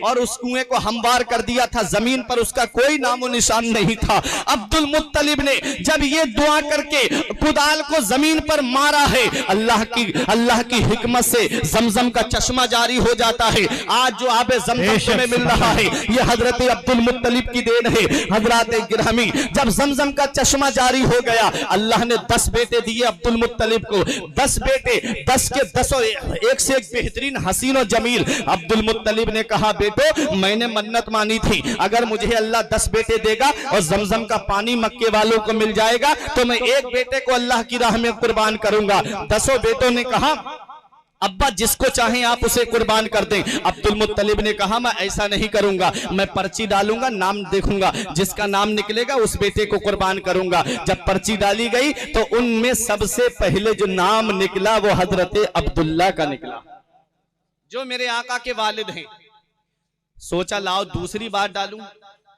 और उस कुएं को हमवार कर दिया था, जमीन पर उसका कोई नामो निशान नहीं था। अब्दुल मुत्तलिब ने जब ये दुआ करके कुदाल को जमीन पर मारा है, अल्लाह की हिकमत से जमजम का चश्मा जारी हो जाता है। आज जो आबे जमजम तुम्हें मिल रहा है ये हजरत अब्दुल मुत्तलिब की देन है। हजरत गिरामी, जब जमजम का चश्मा जारी हो गया, अल्लाह ने 10 बेटे दिए अब्दुल मुत्तलिब को। 10 बेटे, 10 के 10 एक से एक बेहतरीन हसीन और जमील। अब्दुल मुत्तलिब ने कहा, बेटो मैंने मन्नत मानी थी, अगर मुझे अल्लाह 10 बेटे देगा और जमजम का पानी मक्के वालों को मिल जाएगा तो मैं एक बेटे को अल्लाह की राह में कुर्बान करूंगा। 10 बेटों ने कहा, अब्बा जिसको चाहे आप उसे कुर्बान कर दें। अब्दुल मुत्तलिब ने कहा, मैं ऐसा नहीं करूंगा, मैं पर्ची डालूंगा, नाम देखूंगा, जिसका नाम निकलेगा उस बेटे को कुर्बान करूंगा। जब पर्ची डाली गई तो उनमें सबसे पहले जो नाम निकला वो हजरत अब्दुल्ला का निकला, जो मेरे आका के वालिद हैं। सोचा लाओ दूसरी बार डालूं,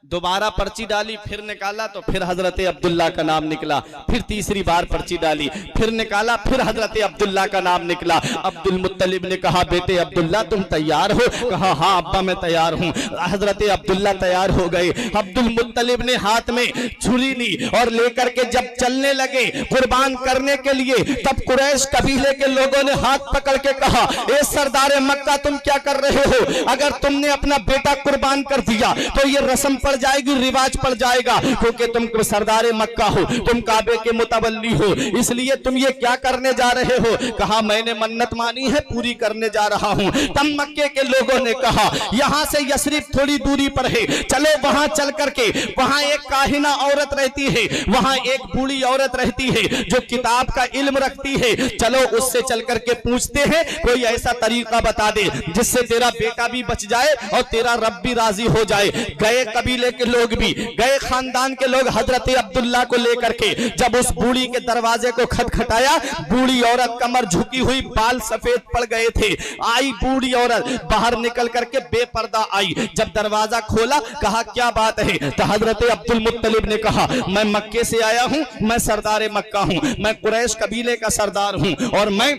दोबारा पर्ची डाली, फिर निकाला तो फिर हजरत अब्दुल्ला का नाम निकला। फिर तीसरी बार पर्ची डाली, फिर निकाला, फिर हजरत अब्दुल्ला का नाम निकला। अब्दुल मुत्तलिब ने कहा, बेटे अब्दुल्ला तुम तैयार हो? कहा, हाँ अब्बा मैं तैयार हूँ। हजरत अब्दुल्ला तैयार हो गए। अब्दुल मुत्तलिब ने हाथ में छुरी ली और लेकर के जब चलने लगे कुर्बान करने के लिए, तब कुरैश कबीले के लोगों ने हाथ पकड़ के कहा, ए सरदार मक्का तुम क्या कर रहे हो? अगर तुमने अपना बेटा कुर्बान कर दिया तो ये रस्म पड़ जाएगी, रिवाज पड़ जाएगा, क्योंकि तुम सरदार मक्का हो, तुम काबे के मुतवल्ली हो, इसलिए तुम ये क्या करने जा रहे हो? कहा, मैंने मन्नत मानी है, पूरी करने जा रहा हूं। तब मक्के के लोगों ने कहा, यहां से यसरिफ थोड़ी दूरी पर है, चलो वहां चल करके, वहां एक काहिना औरत रहती है, वहां एक बूढ़ी औरत रहती है जो किताब का इल्म रखती है, चलो उससे चल करके पूछते हैं, कोई ऐसा तरीका बता दे जिससे तेरा बेटा भी बच जाए और तेरा रब भी राजी हो जाए। गए कबीले के लोग भी, गए खानदान के लोग हजरत अब्दुल्ला को लेकर के। जब उस बूढ़ी के दरवाजे को खटखटाया, बूढ़ी औरत कमर झुकी हुई, बाल सफेद पड़ गए थे। आई बूढ़ी औरत, बाहर निकल करके बेपर्दा आई। जब दरवाजा खोला, कहा क्या बात है? तो हजरत अब्दुल मुत्तलिब ने कहा, मैं मक्के से आया हूं, मैं सरदार मक्का हूं, मैं कुरैश कबीले का सरदार हूं और मैं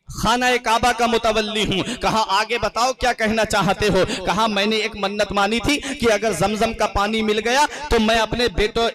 खाना काबा का मुतवल्ली हूं। कहा, आगे बताओ क्या कहना चाहते हो? कहा, मैंने एक मन्नत मानी थी कि अगर जमजम का पानी मिल गया तो मैं अपने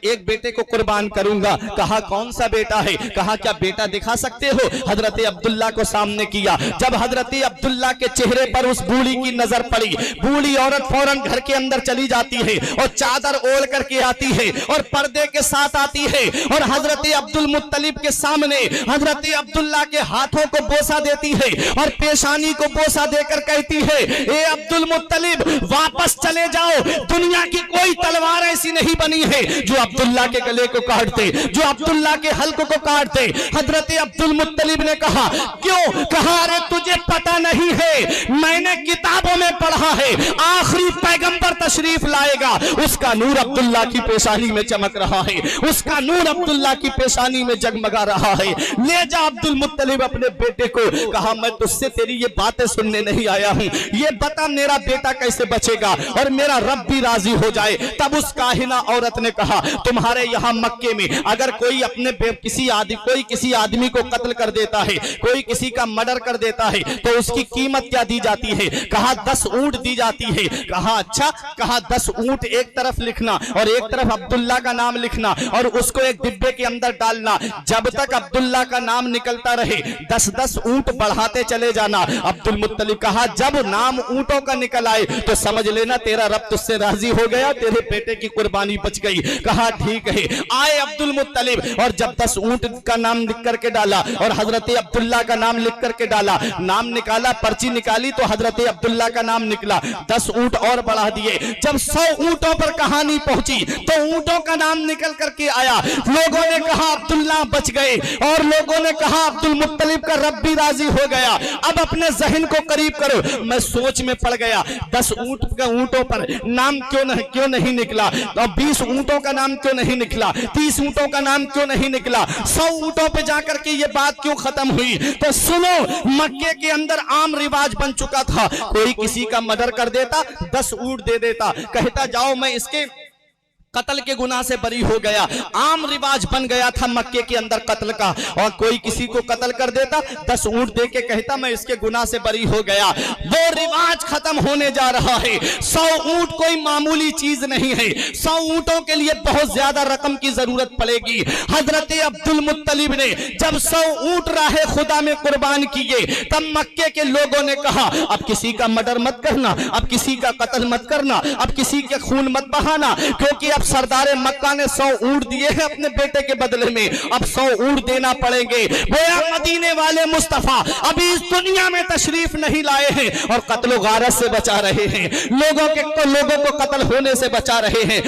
एक बेटे को कुर्बान करूंगा। कहा, कौन सा बेटा है? कहा, क्या बेटा दिखा सकते हो? हजरत अब्दुल्ला को सामने किया। जब हजरत अब्दुल्ला के चेहरे पर उस बूढ़ी की नजर पड़ी, बूढ़ी औरत फौरन घर के अंदर चली जाती है और चादर ओढ़ करके आती है और पर्दे के साथ आती है और हजरत अब्दुल मुत्तलिब के सामने हजरत अब्दुल्ला के हाथों को बोसा देती है और पेशानी को बोसा देकर कहती है, ए अब्दुल मुत्तलिब वापस चले जाओ, दुनिया की कोई तलवार ऐसी नहीं बनी है जो अब्दुल्ला के गले को काट दे, जो अब्दुल्ला के हल्क को काट दे। हजरत अब्दुल मुत्तलिब ने कहा, क्यों? कहा, अरे तुझे पता नहीं है, मैंने किताबों में पढ़ा है आखिरी पैगंबर तशरीफ लाएगा, उसका नूर अब्दुल्ला की पेशानी में चमक रहा है, उसका नूर अब्दुल्ला की पेशानी में जगमगा रहा है, ले जा। अब्दुल मुत्तलिब अपने बेटे को कहा, मैं तुझसे तेरी ये बातें सुनने नहीं आया हूं, ये बता मेरा बेटा कैसे बचेगा और मेरा रब भी राजी हो जाए। तब उस काहिना औरत ने कहा, तुम्हारे यहां मक्के में अगर कोई अपने कोई किसी आदमी को कत्ल कर देता है, कोई किसी का मर्डर कर देता है तो उसकी कीमत क्या दी जाती है? कहा, 10 ऊंट दी जाती है। कहा, अच्छा। कहा, 10 ऊंट एक तरफ लिखना और एक तरफ अब्दुल्ला का नाम लिखना और उसको एक डिब्बे के अंदर डालना, जब तक अब्दुल्ला का नाम निकलता रहे 10-10 ऊंट बढ़ाते चले जाना। अब्दुल मुत्तलिब कहा, जब नाम ऊंटों का निकल आए तो समझ लेना तेरा रब तुझसे राजी हो गया, तेरे बेटे की कुर्बानी बच गई। कहा, ठीक है। आए अब्दुल मुत्तलिब और जब 10 ऊंट का नाम लिख करके डाला और हजरत अब्दुल्ला का नाम लिख करके डाला, नाम निकाला, पर्ची निकाली तो हजरत अब्दुल्ला का नाम निकला। 10 ऊंट और बढ़ा दिए। जब 100 ऊंटों पर कहानी पहुंची तो ऊंटों का नाम निकल करके आया। लोगों ने कहा अब्दुल्ला बच गए और लोगों ने कहा अब्दुल मुत्तलिब का रब भी राजी हो गया। अब अपने जहन को करीब करो। मैं सोच में पड़ गया, 10 ऊंटों पर नाम क्यों नहीं निकला, तो 20 ऊंटों का नाम क्यों नहीं निकला, 30 ऊंटों का नाम क्यों नहीं निकला, 100 ऊंटों पे जाकर के ये बात क्यों खत्म हुई? तो सुनो, मक्के के अंदर आम रिवाज बन चुका था, कोई किसी का मर्डर कर देता 10 ऊंट दे देता, कहता जाओ मैं इसके कत्ल के गुनाह से बरी हो गया। आम रिवाज बन गया था मक्के के अंदर कत्ल का, और कोई किसी को कत्ल कर देता 10 ऊंट दे के कहता मैं इसके गुनाह से बरी हो गया। वो रिवाज खत्म होने जा रहा है। 100 ऊंट कोई मामूली चीज नहीं है। 100 ऊंटों के लिए बहुत ज्यादा रकम की जरूरत पड़ेगी। हजरत अब्दुल मुत्तलिब ने जब 100 ऊंट राहे खुदा में कुर्बान किए, तब मक्के के लोगों ने कहा अब किसी का मर्डर मत करना, अब किसी का कत्ल मत करना, अब किसी के खून मत बहाना, क्योंकि अब सरदार मक्का ने 100 ऊंट दिए हैं अपने बेटे के बदले में, अब 100 ऊंट देना पड़ेंगे। गोया मदीने वाले मुस्तफा अभी इस दुनिया में तशरीफ नहीं लाए हैं और कत्ल गारत से बचा रहे हैं, लोगों को कत्ल होने से बचा रहे हैं।